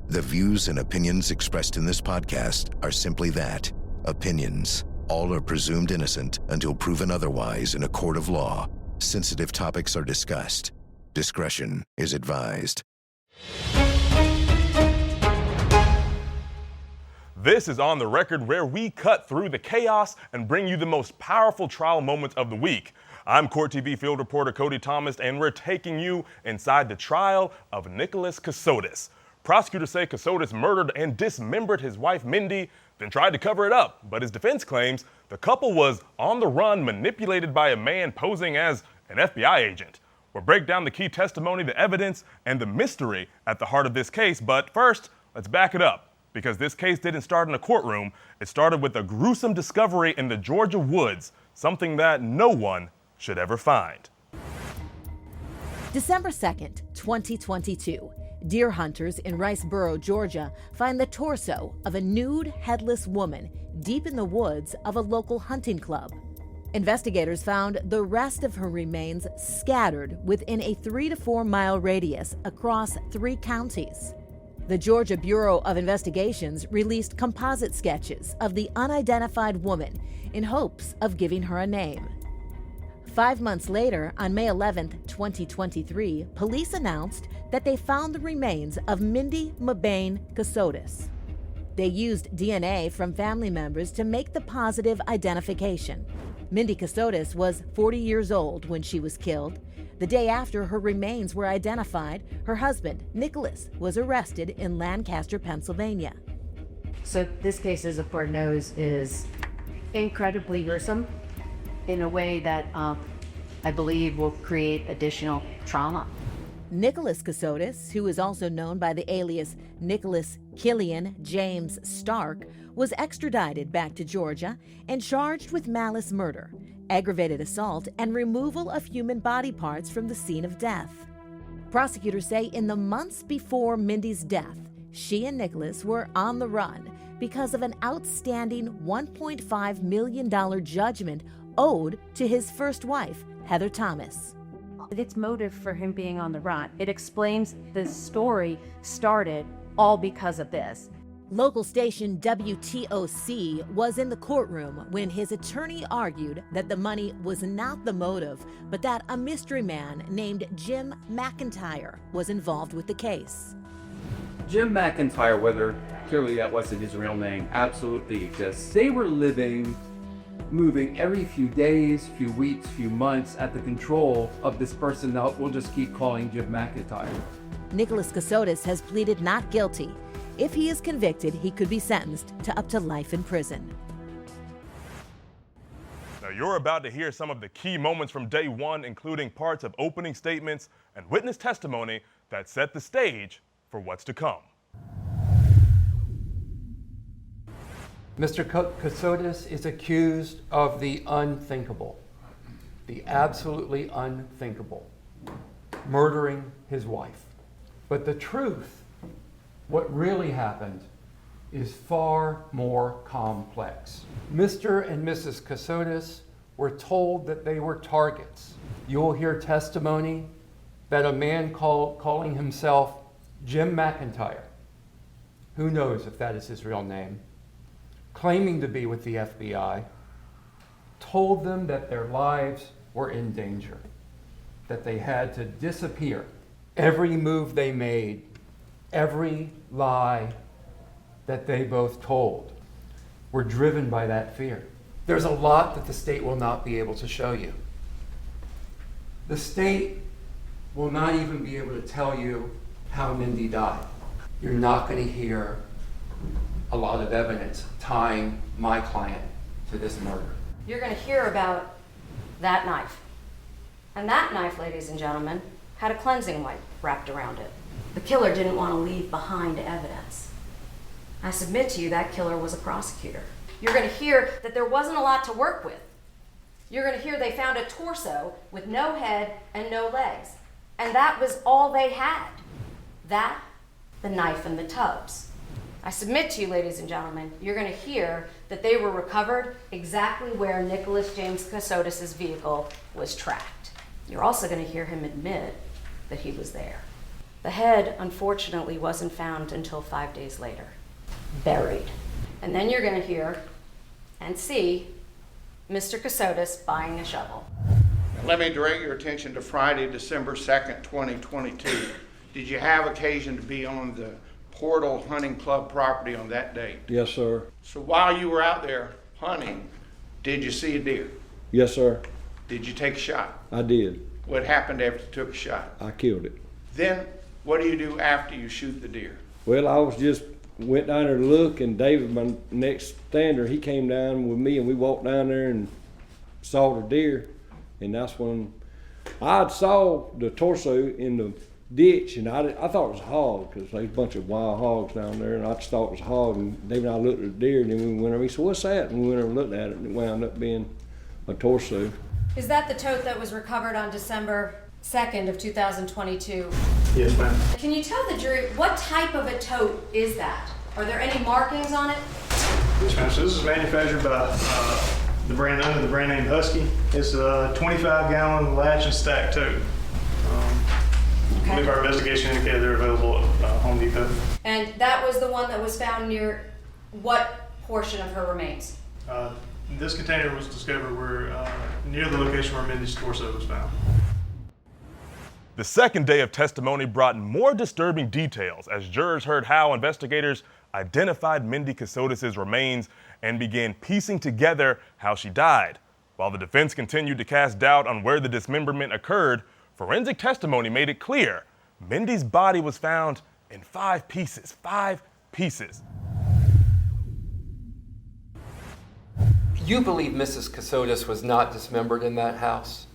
The views and opinions expressed in this podcast are simply that, opinions. All are presumed innocent until proven otherwise in a court of law. Sensitive topics are discussed. Discretion is advised. This is On the Record, where we cut through the chaos and bring you the most powerful trial moments of the week. I'm Court TV field reporter Cody Thomas, and we're taking you inside the trial of Nicholas Kassotis. Prosecutors say Kassotis murdered and dismembered his wife Mindi, then tried to cover it up. But his defense claims the couple was on the run, manipulated by a man posing as an FBI agent. We'll break down the key testimony, the evidence, and the mystery at the heart of this case. But first, let's back it up, because this case didn't start in a courtroom. It started with a gruesome discovery in the Georgia woods, something that no one should ever find. December 2nd, 2022. Deer hunters in Riceboro, Georgia, find the torso of a nude, headless woman deep in the woods of a local hunting club. Investigators found the rest of her remains scattered within a 3 to 4 mile radius across 3 counties. The Georgia Bureau of Investigations released composite sketches of the unidentified woman in hopes of giving her a name. 5 months later, on May 11, 2023, police announced that they found the remains of Mindi Kassotis. They used DNA from family members to make the positive identification. Mindi Kassotis was 40 years old when she was killed. The day after her remains were identified, her husband, Nicholas, was arrested in Lancaster, Pennsylvania. So this case, as the court knows, is incredibly gruesome in a way that I believe will create additional trauma. Nicholas Kassotis, who is also known by the alias Nicholas Killian James Stark, was extradited back to Georgia and charged with malice murder, aggravated assault, and removal of human body parts from the scene of death. Prosecutors say in the months before Mindi's death, she and Nicholas were on the run because of an outstanding $1.5 million judgment owed to his first wife, Heather Thomas. Its motive for him being on the run. It explains the story started all because of this. Local station WTOC was in the courtroom when his attorney argued that the money was not the motive, but that a mystery man named Jim McIntyre was involved with the case. Jim McIntyre, whether clearly that wasn't his real name, absolutely exists. They were moving every few days, few weeks, few months at the control of this person that we'll just keep calling Jim McIntyre. Nicholas Kassotis has pleaded not guilty. If he is convicted, he could be sentenced to up to life in prison. Now, you're about to hear some of the key moments from day one, including parts of opening statements and witness testimony that set the stage for what's to come. Mr. Kassotis is accused of the unthinkable, the absolutely unthinkable, murdering his wife. But the truth, what really happened, is far more complex. Mr. and Mrs. Kassotis were told that they were targets. You'll hear testimony that a man calling himself Jim McIntyre, who knows if that is his real name, claiming to be with the FBI, told them that their lives were in danger, that they had to disappear. Every move they made, every lie that they both told, were driven by that fear. There's a lot that the state will not be able to show you. The state will not even be able to tell you how Mindi died. You're not going to hear a lot of evidence tying my client to this murder. You're going to hear about that knife. And that knife, ladies and gentlemen, had a cleansing wipe wrapped around it. The killer didn't want to leave behind evidence. I submit to you that killer was a prosecutor. You're going to hear that there wasn't a lot to work with. You're going to hear they found a torso with no head and no legs. And that was all they had. That, the knife, and the tubs. I submit to you, ladies and gentlemen, you're going to hear that they were recovered exactly where Nicholas James Kassotis' vehicle was tracked. You're also going to hear him admit that he was there. The head, unfortunately, wasn't found until 5 days later, buried. And then you're going to hear and see Mr. Kassotis buying a shovel. Let me direct your attention to Friday, December 2nd, 2022. Did you have occasion to be on the Portal Hunting Club property on that date? Yes, sir. So while you were out there hunting, did you see a deer? Yes, sir. Did you take a shot? I did. What happened after you took a shot? I killed it. Then what do you do after you shoot the deer? Well, I went down there to look, and David, my next stander, he came down with me, and we walked down there and saw the deer. And that's when I saw the torso in the ditch, and I thought it was a hog, because there's a bunch of wild hogs down there, and I just thought it was a hog. And David and I looked at the deer, and then we went over. He said, "What's that?" And we went over and looked at it, and it wound up being a torso. Is that the tote that was recovered on December 2nd of 2022? Yes, ma'am. Can you tell the jury what type of a tote is that? Are there any markings on it? Yes, ma'am. So this is manufactured by the brand under the brand name Husky. It's a 25-gallon latch and stack tote. I believe our investigation indicated they're available at Home Depot. And that was the one that was found near what portion of her remains? This container was discovered near the location where Mindy's torso was found. The second day of testimony brought more disturbing details as jurors heard how investigators identified Mindi Kassotis' remains and began piecing together how she died. While the defense continued to cast doubt on where the dismemberment occurred, forensic testimony made it clear Mindy's body was found in 5 pieces. 5 pieces. You believe Mrs. Kassotis was not dismembered in that house?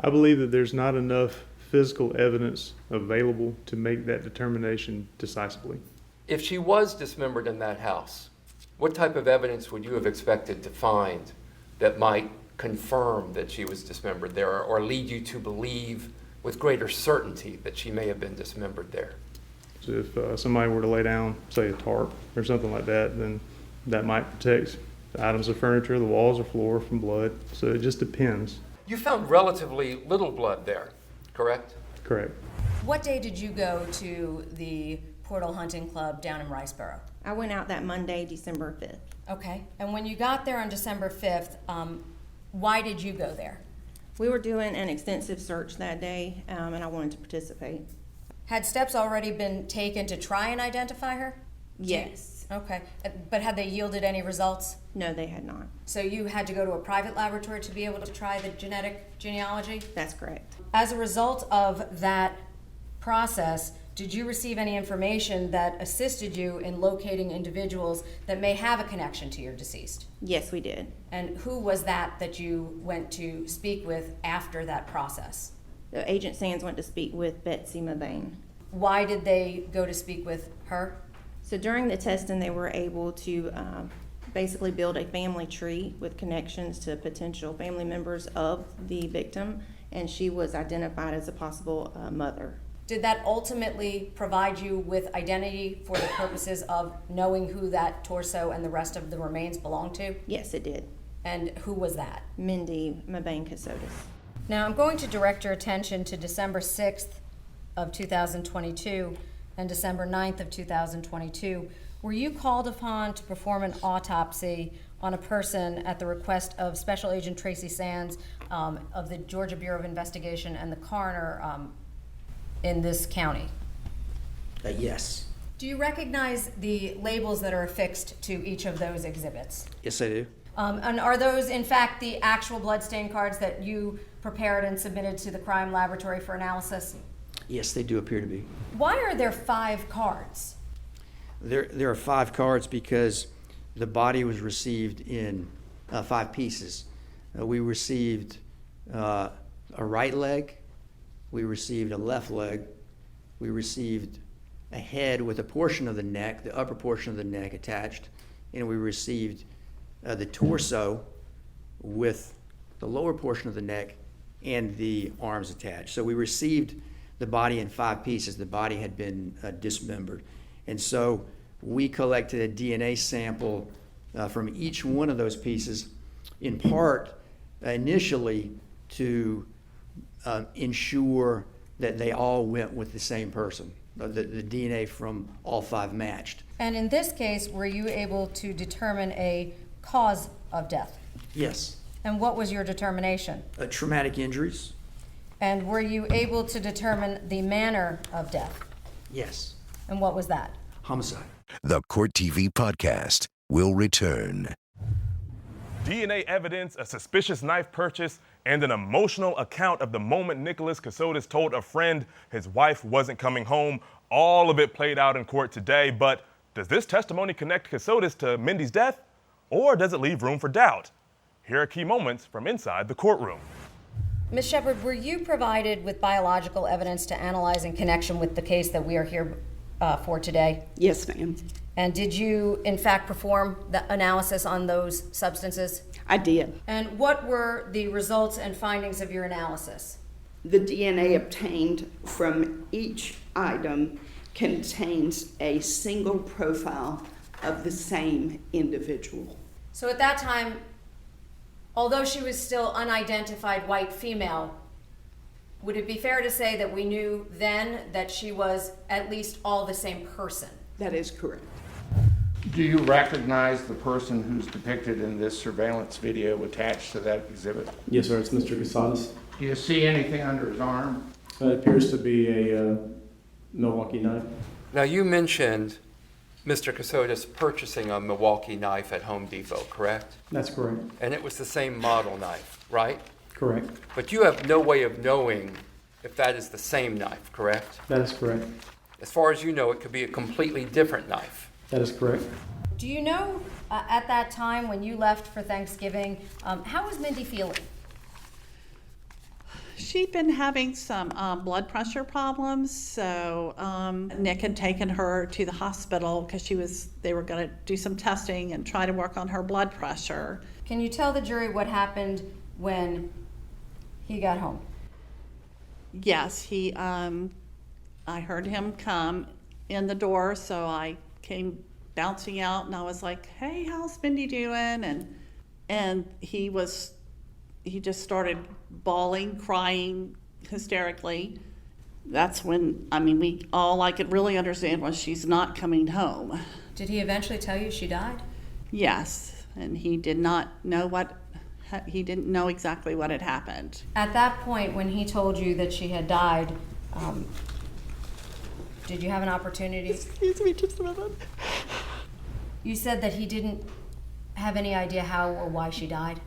I believe that there's not enough physical evidence available to make that determination decisively. If she was dismembered in that house, what type of evidence would you have expected to find that might confirm that she was dismembered there, or lead you to believe with greater certainty that she may have been dismembered there? So if somebody were to lay down, say, a tarp or something like that, then that might protect the items of furniture, the walls or floor from blood. So it just depends. You found relatively little blood there, correct? Correct. What day did you go to the Portal Hunting Club down in Riceboro? I went out that Monday, December 5th. Okay, and when you got there on December 5th, why did you go there? We were doing an extensive search that day, and I wanted to participate. Had steps already been taken to try and identify her? Yes. Okay, but had they yielded any results? No, they had not. So you had to go to a private laboratory to be able to try the genealogy? That's correct. As a result of that process, did you receive any information that assisted you in locating individuals that may have a connection to your deceased? Yes, we did. And who was that you went to speak with after that process? Agent Sands went to speak with Betsy Mabane. Why did they go to speak with her? So during the testing, they were able to basically build a family tree with connections to potential family members of the victim, and she was identified as a possible mother. Did that ultimately provide you with identity for the purposes of knowing who that torso and the rest of the remains belonged to? Yes, it did. And who was that? Mindi Mabane Kassotis. Now I'm going to direct your attention to December 6th of 2022 and December 9th of 2022. Were you called upon to perform an autopsy on a person at the request of Special Agent Tracy Sands of the Georgia Bureau of Investigation and the coroner in this county? Yes. Do you recognize the labels that are affixed to each of those exhibits? Yes, I do. And are those, in fact, the actual bloodstain cards that you prepared and submitted to the crime laboratory for analysis? Yes, they do appear to be. Why are there 5 cards? There are 5 cards because the body was received in 5 pieces. We received a right leg, we received a left leg, we received a head with a portion of the neck, the upper portion of the neck attached, and we received the torso with the lower portion of the neck and the arms attached. So we received the body in 5 pieces. The body had been dismembered. And so we collected a DNA sample from each one of those pieces, in part initially to ensure that they all went with the same person. The DNA from all 5 matched. And in this case, were you able to determine a cause of death? Yes. And what was your determination? Traumatic injuries? And were you able to determine the manner of death? Yes. And what was that? Homicide. The Court TV podcast will return. DNA evidence, a suspicious knife purchase, and an emotional account of the moment Nicholas Kassotis told a friend his wife wasn't coming home. All of it played out in court today, but does this testimony connect Kassotis to Mindi's death, or does it leave room for doubt? Here are key moments from inside the courtroom. Ms. Shepard, were you provided with biological evidence to analyze in connection with the case that we are here for today? Yes, ma'am. And did you, in fact, perform the analysis on those substances? I did. And what were the results and findings of your analysis? The DNA obtained from each item contains a single profile of the same individual. So at that time, although she was still unidentified white female, would it be fair to say that we knew then that she was at least all the same person? That is correct. Do you recognize the person who's depicted in this surveillance video attached to that exhibit? Yes, sir. It's Mr. Kassotis. Do you see anything under his arm? It appears to be a Milwaukee knife. Now, you mentioned Mr. Kassotis purchasing a Milwaukee knife at Home Depot, correct? That's correct. And it was the same model knife, right? Correct. But you have no way of knowing if that is the same knife, correct? That is correct. As far as you know, it could be a completely different knife. That is correct. Do you know at that time when you left for Thanksgiving, how was Mindi feeling? She'd been having some blood pressure problems, so Nick had taken her to the hospital because they were going to do some testing and try to work on her blood pressure. Can you tell the jury what happened when he got home? Yes, I heard him come in the door, so I came bouncing out and I was like, "Hey, how's Mindi doing?" And he just started bawling, crying hysterically. That's when, all I could really understand was she's not coming home. Did he eventually tell you she died? Yes, and he didn't know exactly what had happened. At that point, when he told you that she had died, did you have an opportunity? Excuse me just a minute. You said that he didn't have any idea how or why she died?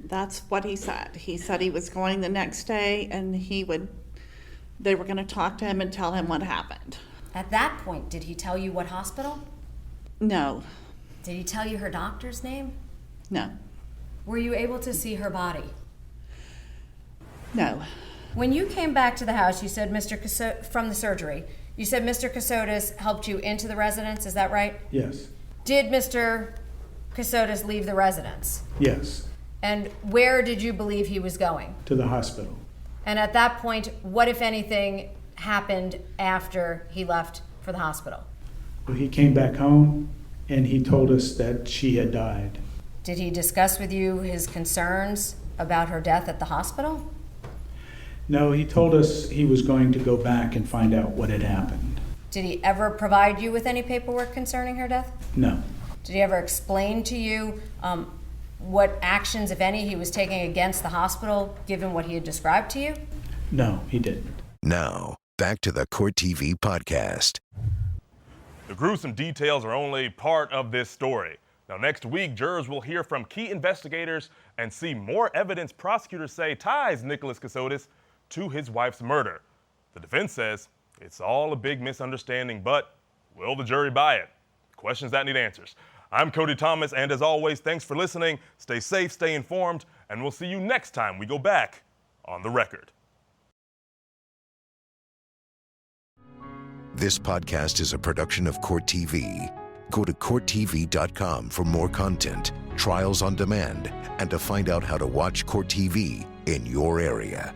That's what he said. He said he was going the next day and they were going to talk to him and tell him what happened. At that point, did he tell you what hospital? No. Did he tell you her doctor's name? No. Were you able to see her body? No. When you came back to the house, you said from the surgery, you said Mr. Kassotis helped you into the residence, is that right? Yes. Did Mr. Kassotis leave the residence? Yes. And where did you believe he was going? To the hospital. And at that point, what, if anything, happened after he left for the hospital? Well, he came back home and he told us that she had died. Did he discuss with you his concerns about her death at the hospital? No, he told us he was going to go back and find out what had happened. Did he ever provide you with any paperwork concerning her death? No. Did he ever explain to you what actions, if any, he was taking against the hospital, given what he had described to you? No, he didn't. Now, back to the Court TV podcast. The gruesome details are only part of this story. Now, next week, jurors will hear from key investigators and see more evidence prosecutors say ties Nicholas Kassotis to his wife's murder. The defense says it's all a big misunderstanding, but will the jury buy it? Questions that need answers. I'm Cody Thomas, and as always, thanks for listening. Stay safe, stay informed, and we'll see you next time we go back on the record. This podcast is a production of Court TV. Go to CourtTV.com for more content, trials on demand, and to find out how to watch Court TV in your area.